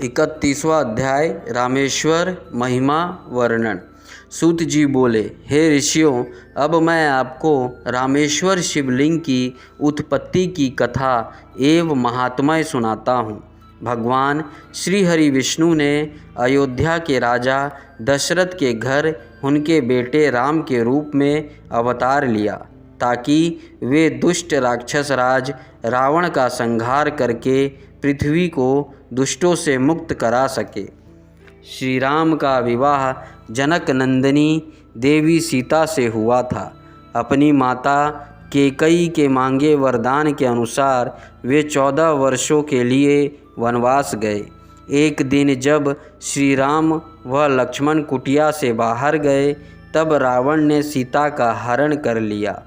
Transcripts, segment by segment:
31वां अध्याय रामेश्वर महिमा वर्णन। सूत जी बोले, हे ऋषियों, अब मैं आपको रामेश्वर शिवलिंग की उत्पत्ति की कथा एवं महात्म्य सुनाता हूँ। भगवान श्री हरि विष्णु ने अयोध्या के राजा दशरथ के घर उनके बेटे राम के रूप में अवतार लिया ताकि वे दुष्ट राक्षस राज रावण का संहार करके पृथ्वी को दुष्टों से मुक्त करा सके। श्री राम का विवाह जनक नंदिनी देवी सीता से हुआ था। अपनी माता कैकेयी के मांगे वरदान के अनुसार वे 14 वर्षों के लिए वनवास गए। एक दिन जब श्री राम व लक्ष्मण कुटिया से बाहर गए, तब रावण ने सीता का हरण कर लिया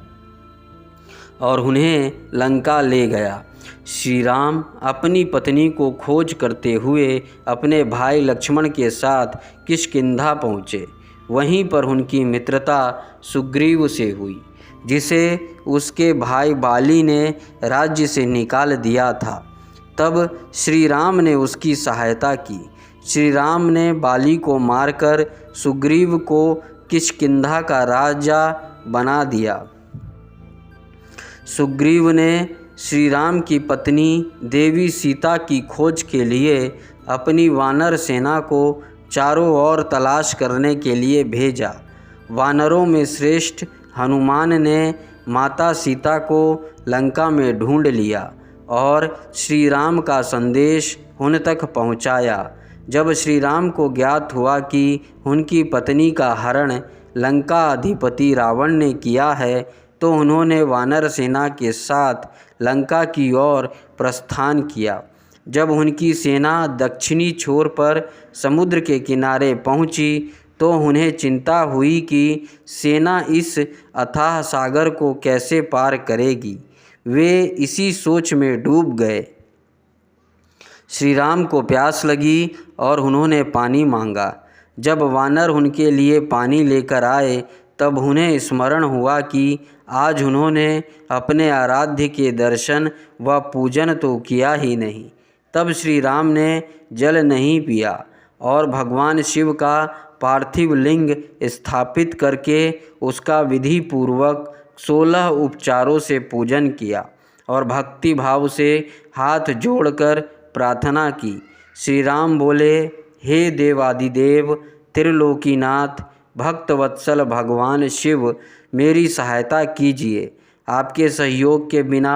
और उन्हें लंका ले गया। श्री राम अपनी पत्नी को खोज करते हुए अपने भाई लक्ष्मण के साथ किष्किंधा पहुँचे। वहीं पर उनकी मित्रता सुग्रीव से हुई, जिसे उसके भाई बाली ने राज्य से निकाल दिया था। तब श्री राम ने उसकी सहायता की। श्री राम ने बाली को मारकर सुग्रीव को किष्किंधा का राजा बना दिया। सुग्रीव ने श्री राम की पत्नी देवी सीता की खोज के लिए अपनी वानर सेना को चारों ओर तलाश करने के लिए भेजा। वानरों में श्रेष्ठ हनुमान ने माता सीता को लंका में ढूंढ लिया और श्री राम का संदेश उन तक पहुंचाया। जब श्री राम को ज्ञात हुआ कि उनकी पत्नी का हरण लंका अधिपति रावण ने किया है, तो उन्होंने वानर सेना के साथ लंका की ओर प्रस्थान किया। जब उनकी सेना दक्षिणी छोर पर समुद्र के किनारे पहुंची, तो उन्हें चिंता हुई कि सेना इस अथाह सागर को कैसे पार करेगी। वे इसी सोच में डूब गए। श्री राम को प्यास लगी और उन्होंने पानी मांगा। जब वानर उनके लिए पानी लेकर आए, तब उन्हें स्मरण हुआ कि आज उन्होंने अपने आराध्य के दर्शन व पूजन तो किया ही नहीं। तब श्री राम ने जल नहीं पिया और भगवान शिव का पार्थिव लिंग स्थापित करके उसका विधि पूर्वक 16 उपचारों से पूजन किया और भक्ति भाव से हाथ जोड़कर प्रार्थना की। श्री राम बोले, हे देवादिदेव त्रिलोकीनाथ भक्तवत्सल भगवान शिव, मेरी सहायता कीजिए। आपके सहयोग के बिना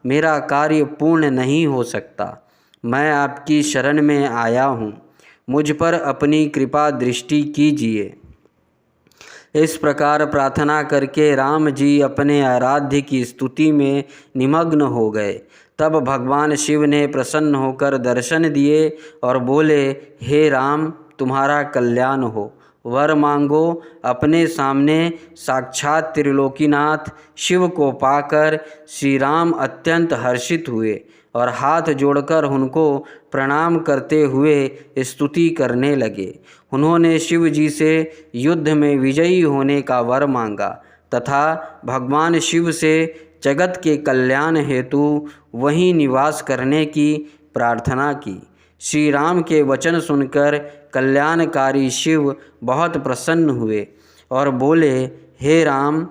मेरा कार्य पूर्ण नहीं हो सकता। मैं आपकी शरण में आया हूँ, मुझ पर अपनी कृपा दृष्टि कीजिए। इस प्रकार प्रार्थना करके राम जी अपने आराध्य की स्तुति में निमग्न हो गए। तब भगवान शिव ने प्रसन्न होकर दर्शन दिए और बोले, हे राम, तुम्हारा कल्याण हो, वर मांगो। अपने सामने साक्षात त्रिलोकीनाथ शिव को पाकर श्री राम अत्यंत हर्षित हुए और हाथ जोड़कर उनको प्रणाम करते हुए स्तुति करने लगे। उन्होंने शिव जी से युद्ध में विजयी होने का वर मांगा तथा भगवान शिव से जगत के कल्याण हेतु वहीं निवास करने की प्रार्थना की। श्री राम के वचन सुनकर कल्याणकारी शिव बहुत प्रसन्न हुए और बोले, हे राम,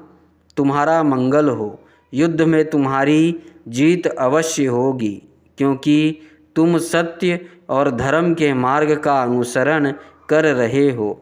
तुम्हारा मंगल हो। युद्ध में तुम्हारी जीत अवश्य होगी, क्योंकि तुम सत्य और धर्म के मार्ग का अनुसरण कर रहे हो।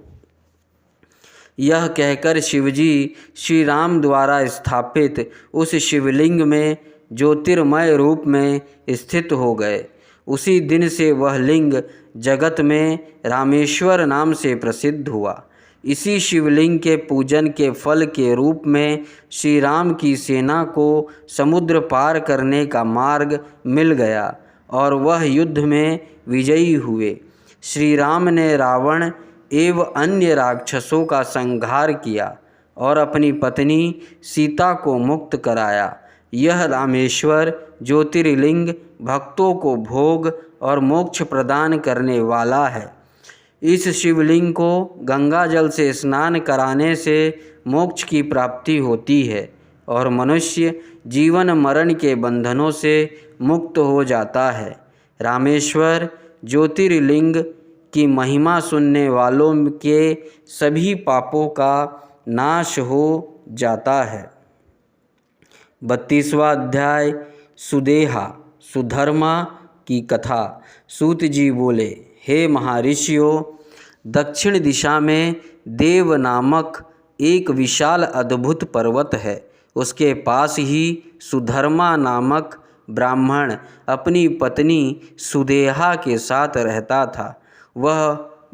यह कहकर शिवजी श्री राम द्वारा स्थापित उस शिवलिंग में ज्योतिर्मय रूप में स्थित हो गए। उसी दिन से वह लिंग जगत में रामेश्वर नाम से प्रसिद्ध हुआ। इसी शिवलिंग के पूजन के फल के रूप में श्री राम की सेना को समुद्र पार करने का मार्ग मिल गया और वह युद्ध में विजयी हुए। श्री राम ने रावण एवं अन्य राक्षसों का संहार किया और अपनी पत्नी सीता को मुक्त कराया। यह रामेश्वर ज्योतिर्लिंग भक्तों को भोग और मोक्ष प्रदान करने वाला है। इस शिवलिंग को गंगा जल से स्नान कराने से मोक्ष की प्राप्ति होती है और मनुष्य जीवन मरण के बंधनों से मुक्त हो जाता है। रामेश्वर ज्योतिर्लिंग की महिमा सुनने वालों के सभी पापों का नाश हो जाता है। 32वां अध्याय सुदेहा सुधर्मा की कथा। सूत जी बोले, हे महर्षियों, दक्षिण दिशा में देव नामक एक विशाल अद्भुत पर्वत है। उसके पास ही सुधर्मा नामक ब्राह्मण अपनी पत्नी सुदेहा के साथ रहता था। वह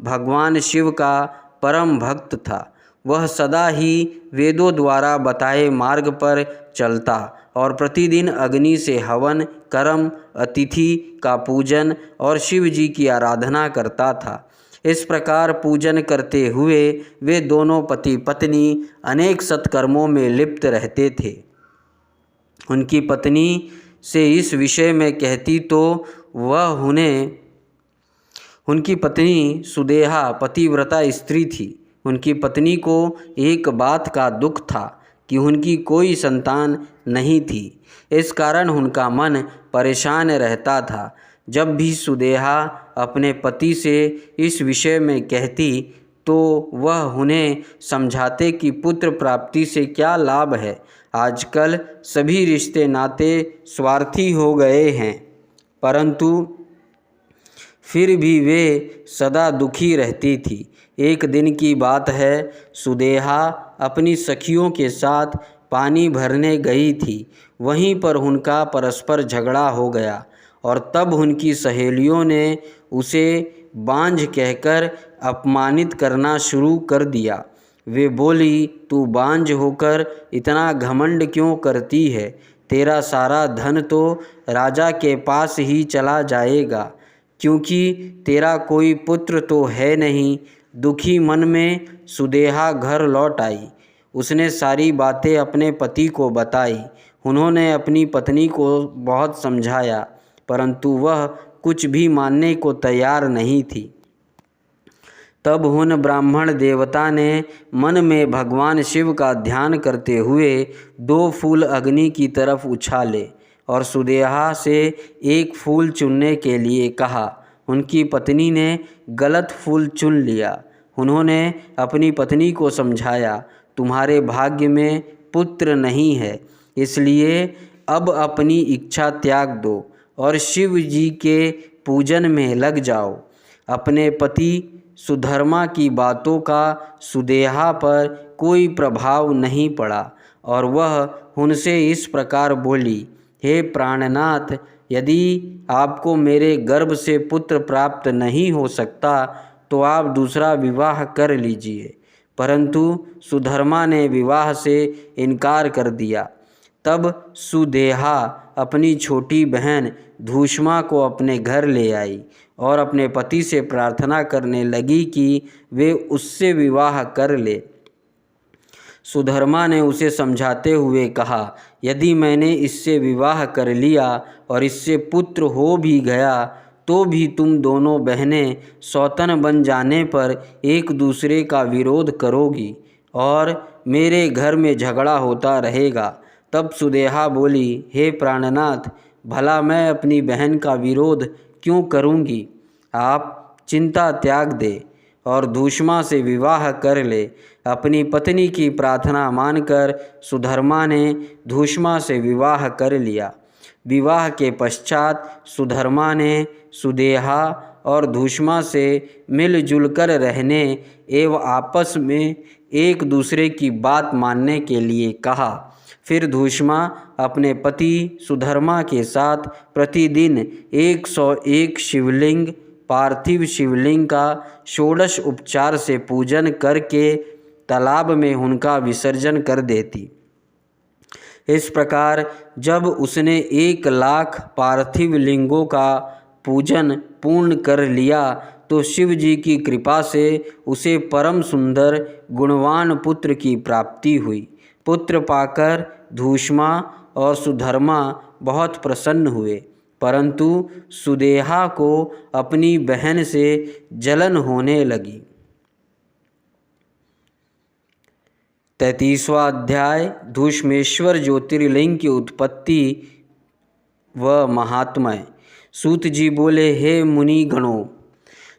भगवान शिव का परम भक्त था। वह सदा ही वेदों द्वारा बताए मार्ग पर चलता और प्रतिदिन अग्नि से हवन, कर्म, अतिथि का पूजन और शिव जी की आराधना करता था। इस प्रकार पूजन करते हुए वे दोनों पति पत्नी अनेक सत्कर्मों में लिप्त रहते थे। उनकी पत्नी से इस विषय में कहती तो उनकी पत्नी सुदेहा पतिव्रता स्त्री थी। उनकी पत्नी को एक बात का दुख था कि उनकी कोई संतान नहीं थी। इस कारण उनका मन परेशान रहता था। जब भी सुदेहा अपने पति से इस विषय में कहती तो वह उन्हें समझाते कि पुत्र प्राप्ति से क्या लाभ है। आजकल सभी रिश्ते नाते स्वार्थी हो गए हैं, परंतु फिर भी वे सदा दुखी रहती थी। एक दिन की बात है, सुदेहा अपनी सखियों के साथ पानी भरने गई थी। वहीं पर उनका परस्पर झगड़ा हो गया और तब उनकी सहेलियों ने उसे बांझ कहकर अपमानित करना शुरू कर दिया। वे बोली, तू बांझ होकर इतना घमंड क्यों करती है? तेरा सारा धन तो राजा के पास ही चला जाएगा, क्योंकि तेरा कोई पुत्र तो है नहीं। दुखी मन में सुदेहा घर लौट आई। उसने सारी बातें अपने पति को बताई। उन्होंने अपनी पत्नी को बहुत समझाया, परंतु वह कुछ भी मानने को तैयार नहीं थी। तब उन ब्राह्मण देवता ने मन में भगवान शिव का ध्यान करते हुए 2 फूल अग्नि की तरफ उछाले और सुदेहा से एक फूल चुनने के लिए कहा। उनकी पत्नी ने गलत फूल चुन लिया। उन्होंने अपनी पत्नी को समझाया, तुम्हारे भाग्य में पुत्र नहीं है, इसलिए अब अपनी इच्छा त्याग दो और शिव जी के पूजन में लग जाओ। अपने पति सुधर्मा की बातों का सुदेहा पर कोई प्रभाव नहीं पड़ा और वह उनसे इस प्रकार बोली, हे प्राणनाथ, यदि आपको मेरे गर्भ से पुत्र प्राप्त नहीं हो सकता तो आप दूसरा विवाह कर लीजिए। परंतु सुधर्मा ने विवाह से इनकार कर दिया। तब सुदेहा अपनी छोटी बहन धूष्मा को अपने घर ले आई और अपने पति से प्रार्थना करने लगी कि वे उससे विवाह कर ले। सुधर्मा ने उसे समझाते हुए कहा, यदि मैंने इससे विवाह कर लिया और इससे पुत्र हो भी गया तो भी तुम दोनों बहनें सौतन बन जाने पर एक दूसरे का विरोध करोगी और मेरे घर में झगड़ा होता रहेगा। तब सुदेहा बोली, हे प्राणनाथ, भला मैं अपनी बहन का विरोध क्यों करूँगी? आप चिंता त्याग दे और धूष्मा से विवाह कर ले। अपनी पत्नी की प्रार्थना मानकर सुधर्मा ने धूष्मा से विवाह कर लिया। विवाह के पश्चात सुधर्मा ने सुदेहा और धूष्मा से मिलजुल कर रहने एवं आपस में एक दूसरे की बात मानने के लिए कहा। फिर धूष्मा अपने पति सुधर्मा के साथ प्रतिदिन 101 शिवलिंग, पार्थिव शिवलिंग का 16 उपचार से पूजन करके तालाब में उनका विसर्जन कर देती। इस प्रकार जब उसने 1 लाख पार्थिव लिंगों का पूजन पूर्ण कर लिया तो शिव जी की कृपा से उसे परम सुंदर गुणवान पुत्र की प्राप्ति हुई। पुत्र पाकर धूष्मा और सुधर्मा बहुत प्रसन्न हुए, परंतु सुदेहा को अपनी बहन से जलन होने लगी। 33वां अध्याय धूष्मेश्वर ज्योतिर्लिंग की उत्पत्ति व महात्म्य। सूत जी बोले, हे मुनि गणों,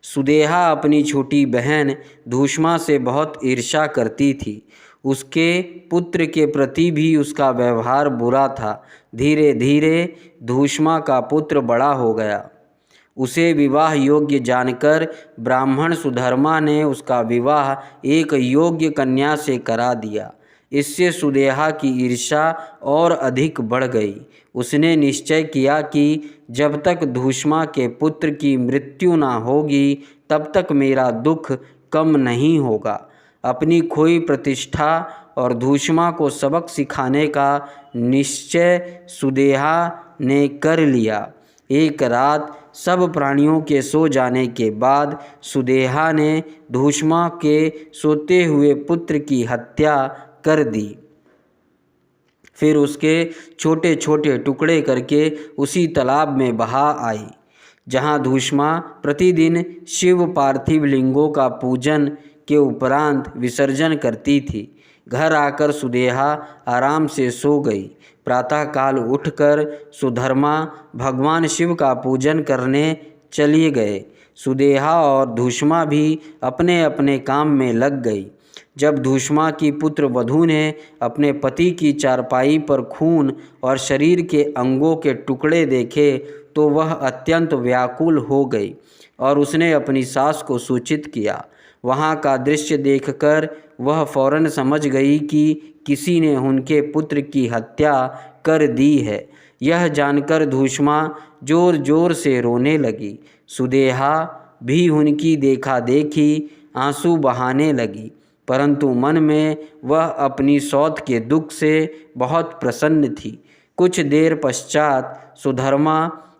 सुदेहा अपनी छोटी बहन धूष्मा से बहुत ईर्ष्या करती थी। उसके पुत्र के प्रति भी उसका व्यवहार बुरा था। धीरे धीरे धूष्मा का पुत्र बड़ा हो गया। उसे विवाह योग्य जानकर ब्राह्मण सुधर्मा ने उसका विवाह एक योग्य कन्या से करा दिया। इससे सुदेहा की ईर्ष्या और अधिक बढ़ गई। उसने निश्चय किया कि जब तक धूष्मा के पुत्र की मृत्यु न होगी तब तक मेरा दुख कम नहीं होगा। अपनी खोई प्रतिष्ठा और धूष्मा को सबक सिखाने का निश्चय सुदेहा ने कर लिया। एक रात सब प्राणियों के सो जाने के बाद सुदेहा ने धूष्मा के सोते हुए पुत्र की हत्या कर दी। फिर उसके छोटे छोटे टुकड़े करके उसी तालाब में बहा आई जहाँ धूष्मा प्रतिदिन शिव पार्थिव लिंगों का पूजन के उपरांत विसर्जन करती थी। घर आकर सुदेहा आराम से सो गई। प्रातःकाल उठकर सुधर्मा भगवान शिव का पूजन करने चले गए। सुदेहा और धूष्मा भी अपने अपने काम में लग गई। जब धूष्मा की पुत्र वधू ने अपने पति की चारपाई पर खून और शरीर के अंगों के टुकड़े देखे तो वह अत्यंत व्याकुल हो गई और उसने अपनी सास को सूचित किया। वहाँ का दृश्य देखकर वह फौरन समझ गई कि किसी ने उनके पुत्र की हत्या कर दी है। यह जानकर धूष्मा जोर जोर से रोने लगी। सुदेहा भी उनकी देखा देखी आंसू बहाने लगी, परंतु मन में वह अपनी सौत के दुख से बहुत प्रसन्न थी। कुछ देर पश्चात सुधर्मा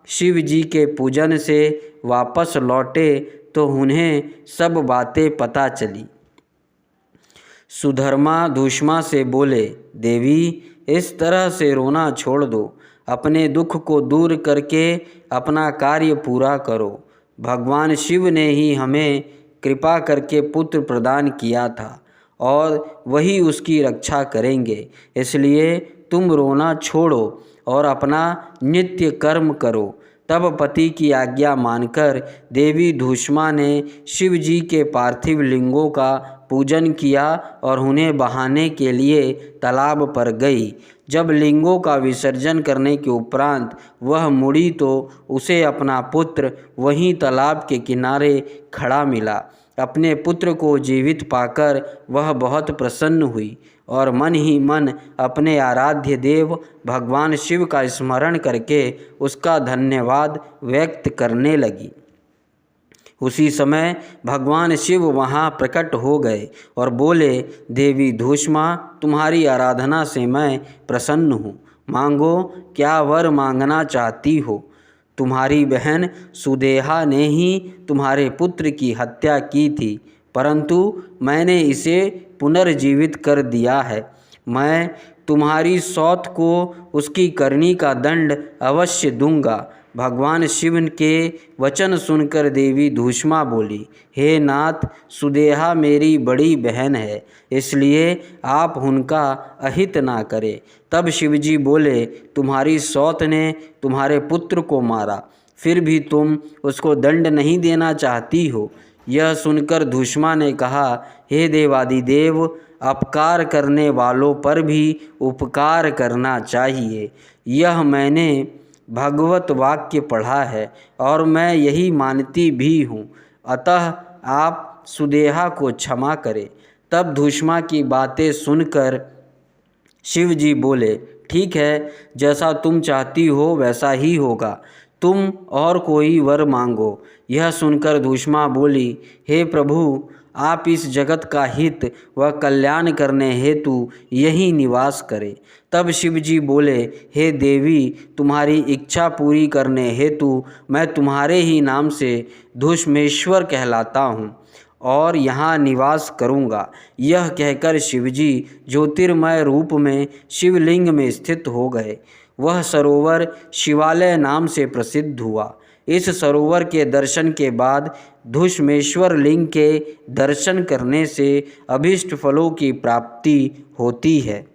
शिव जी के पूजन से वापस लौटे तो उन्हें सब बातें पता चली। सुधर्मा धूष्मा से बोले, देवी, इस तरह से रोना छोड़ दो। अपने दुख को दूर करके अपना कार्य पूरा करो। भगवान शिव ने ही हमें कृपा करके पुत्र प्रदान किया था और वही उसकी रक्षा करेंगे। इसलिए तुम रोना छोड़ो और अपना नित्य कर्म करो। तब पति की आज्ञा मानकर देवी धूष्मा ने शिव जी के पार्थिव लिंगों का पूजन किया और उन्हें बहाने के लिए तालाब पर गई। जब लिंगों का विसर्जन करने के उपरांत वह मुड़ी तो उसे अपना पुत्र वहीं तालाब के किनारे खड़ा मिला। अपने पुत्र को जीवित पाकर वह बहुत प्रसन्न हुई और मन ही मन अपने आराध्य देव भगवान शिव का स्मरण करके उसका धन्यवाद व्यक्त करने लगी। उसी समय भगवान शिव वहाँ प्रकट हो गए और बोले, देवी धूष्मा, तुम्हारी आराधना से मैं प्रसन्न हूँ। मांगो, क्या वर मांगना चाहती हो। तुम्हारी बहन सुदेहा ने ही तुम्हारे पुत्र की हत्या की थी, परंतु मैंने इसे पुनर्जीवित कर दिया है। मैं तुम्हारी सौत को उसकी करनी का दंड अवश्य दूंगा। भगवान शिव के वचन सुनकर देवी धूष्मा बोली, हे नाथ, सुदेहा मेरी बड़ी बहन है, इसलिए आप उनका अहित ना करें। तब शिवजी बोले, तुम्हारी सौत ने तुम्हारे पुत्र को मारा, फिर भी तुम उसको दंड नहीं देना चाहती हो। यह सुनकर धूष्मा ने कहा, हे देवादिदेव, अपकार करने वालों पर भी उपकार करना चाहिए। यह मैंने भगवत वाक्य पढ़ा है और मैं यही मानती भी हूँ, अतः आप सुदेहा को क्षमा करें। तब धूष्मा की बातें सुनकर शिव जी बोले, ठीक है, जैसा तुम चाहती हो वैसा ही होगा। तुम और कोई वर मांगो। यह सुनकर धूष्मा बोली, हे प्रभु, आप इस जगत का हित व कल्याण करने हेतु यहीं निवास करें। तब शिवजी बोले, हे देवी, तुम्हारी इच्छा पूरी करने हेतु मैं तुम्हारे ही नाम से धूष्मेश्वर कहलाता हूँ और यहाँ निवास करूँगा। यह कहकर शिवजी ज्योतिर्मय रूप में शिवलिंग में स्थित हो गए। वह सरोवर शिवालय नाम से प्रसिद्ध हुआ। इस सरोवर के दर्शन के बाद धूष्मेश्वर लिंग के दर्शन करने से अभीष्ट फलों की प्राप्ति होती है।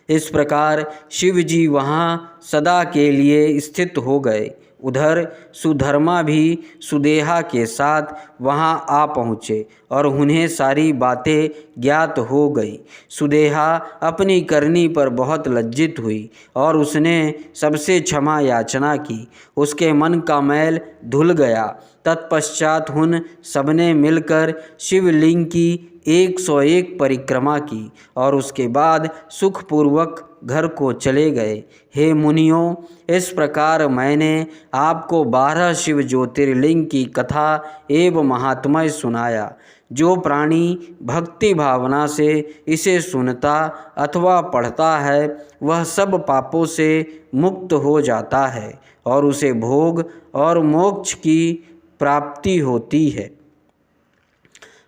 इस प्रकार शिव जी वहाँ सदा के लिए स्थित हो गए उधर सुधर्मा भी सुदेहा के साथ वहां आ पहुँचे और उन्हें सारी बातें ज्ञात हो गई। सुदेहा अपनी करनी पर बहुत लज्जित हुई और उसने सबसे क्षमा याचना की। उसके मन का मैल धुल गया। तत्पश्चात उन सबने मिलकर शिवलिंग की 101 परिक्रमा की और उसके बाद सुखपूर्वक घर को चले गए। हे मुनियों, इस प्रकार मैंने आपको 12 शिव ज्योतिर्लिंग की कथा एवं महात्म्य सुनाया। जो प्राणी भक्ति भावना से इसे सुनता अथवा पढ़ता है वह सब पापों से मुक्त हो जाता है और उसे भोग और मोक्ष की प्राप्ति होती है।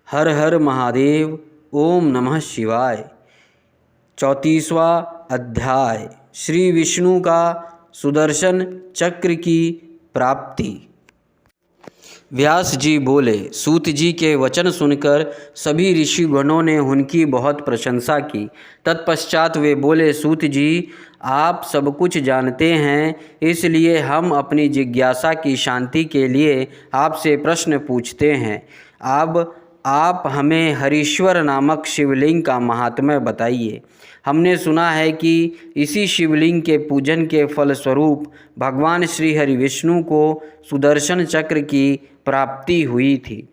हर हर महादेव। ओम नमः शिवाय। 34वां अध्याय श्री विष्णु का सुदर्शन चक्र की प्राप्ति। व्यास जी बोले, सूत जी के वचन सुनकर सभी ऋषिगणों ने उनकी बहुत प्रशंसा की। तत्पश्चात वे बोले, सूत जी, आप सब कुछ जानते हैं, इसलिए हम अपनी जिज्ञासा की शांति के लिए आपसे प्रश्न पूछते हैं। अब आप हमें हरीश्वर नामक शिवलिंग का महात्म्य बताइए। हमने सुना है कि इसी शिवलिंग के पूजन के फलस्वरूप भगवान श्री हरि विष्णु को सुदर्शन चक्र की प्राप्ति हुई थी।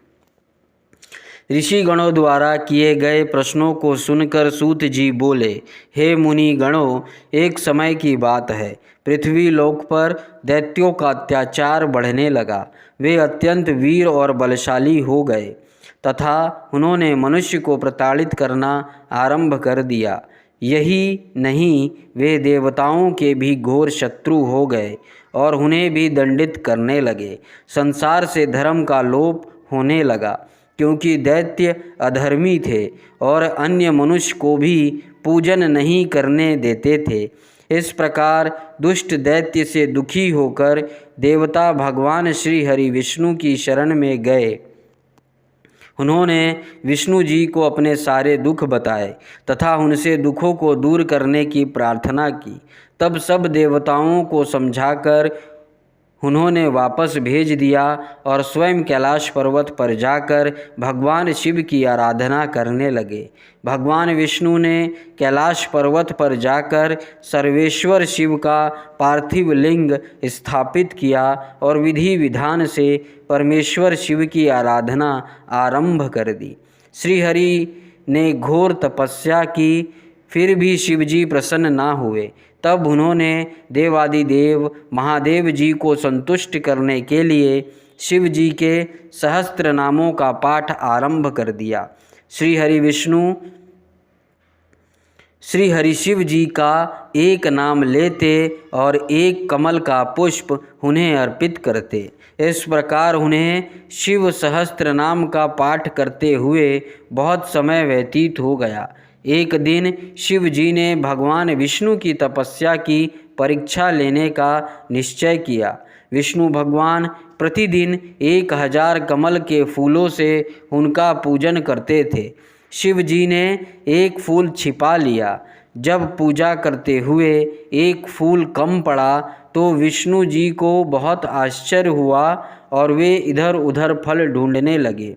ऋषिगणों द्वारा किए गए प्रश्नों को सुनकर सूत जी बोले, हे मुनि गणों, एक समय की बात है। पृथ्वी लोक पर दैत्यों का अत्याचार बढ़ने लगा। वे अत्यंत वीर और बलशाली हो गए तथा उन्होंने मनुष्य को प्रताड़ित करना आरंभ कर दिया। यही नहीं, वे देवताओं के भी घोर शत्रु हो गए और उन्हें भी दंडित करने लगे। संसार से धर्म का लोप होने लगा, क्योंकि दैत्य अधर्मी थे और अन्य मनुष्य को भी पूजन नहीं करने देते थे। इस प्रकार दुष्ट दैत्य से दुखी होकर देवता भगवान श्री हरि विष्णु की शरण में गए। उन्होंने विष्णु जी को अपने सारे दुख बताए तथा उनसे दुखों को दूर करने की प्रार्थना की। तब सब देवताओं को समझाकर उन्होंने वापस भेज दिया और स्वयं कैलाश पर्वत पर जाकर भगवान शिव की आराधना करने लगे। भगवान विष्णु ने कैलाश पर्वत पर जाकर सर्वेश्वर शिव का पार्थिव लिंग स्थापित किया और विधि विधान से परमेश्वर शिव की आराधना आरंभ कर दी। श्री हरि ने घोर तपस्या की, फिर भी शिवजी प्रसन्न ना हुए। तब उन्होंने देवादिदेव महादेव जी को संतुष्ट करने के लिए शिव जी के सहस्त्र नामों का पाठ आरंभ कर दिया। श्री हरि शिव जी का एक नाम लेते और एक कमल का पुष्प उन्हें अर्पित करते। इस प्रकार उन्हें शिव सहस्त्र नाम का पाठ करते हुए बहुत समय व्यतीत हो गया। एक दिन शिव जी ने भगवान विष्णु की तपस्या की परीक्षा लेने का निश्चय किया। विष्णु भगवान प्रतिदिन 1000 कमल के फूलों से उनका पूजन करते थे। शिव जी ने एक फूल छिपा लिया। जब पूजा करते हुए एक फूल कम पड़ा तो विष्णु जी को बहुत आश्चर्य हुआ और वे इधर उधर फल ढूंढने लगे।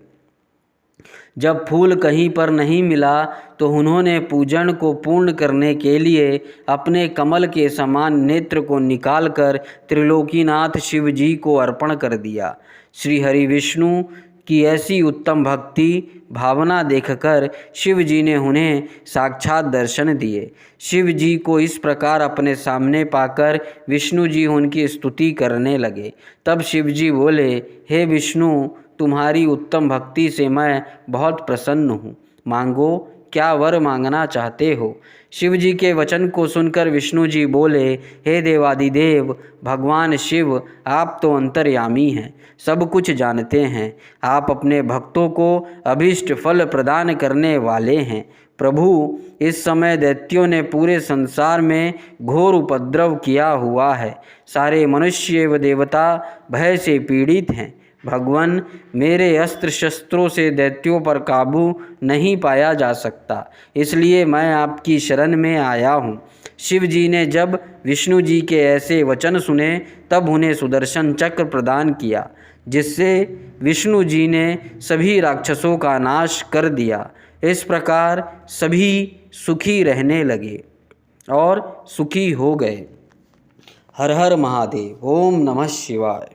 जब फूल कहीं पर नहीं मिला तो उन्होंने पूजन को पूर्ण करने के लिए अपने कमल के समान नेत्र को निकालकर त्रिलोकीनाथ शिव जी को अर्पण कर दिया। श्री हरि विष्णु की ऐसी उत्तम भक्ति भावना देखकर शिव जी ने उन्हें साक्षात दर्शन दिए। शिव जी को इस प्रकार अपने सामने पाकर विष्णु जी उनकी स्तुति करने लगे। तब शिव जी बोले, हे विष्णु, तुम्हारी उत्तम भक्ति से मैं बहुत प्रसन्न हूँ। मांगो, क्या वर मांगना चाहते हो? शिव जी के वचन को सुनकर विष्णु जी बोले, हे देवादिदेव भगवान शिव, आप तो अंतर्यामी हैं, सब कुछ जानते हैं। आप अपने भक्तों को अभीष्ट फल प्रदान करने वाले हैं। प्रभु, इस समय दैत्यों ने पूरे संसार में घोर उपद्रव किया हुआ है। सारे मनुष्य व देवता भय से पीड़ित हैं। भगवान, मेरे अस्त्र शस्त्रों से दैत्यों पर काबू नहीं पाया जा सकता, इसलिए मैं आपकी शरण में आया हूँ। शिव जी ने जब विष्णु जी के ऐसे वचन सुने तब उन्हें सुदर्शन चक्र प्रदान किया, जिससे विष्णु जी ने सभी राक्षसों का नाश कर दिया। इस प्रकार सभी सुखी रहने लगे और सुखी हो गए। हर हर महादेव। ओम नमः शिवाय।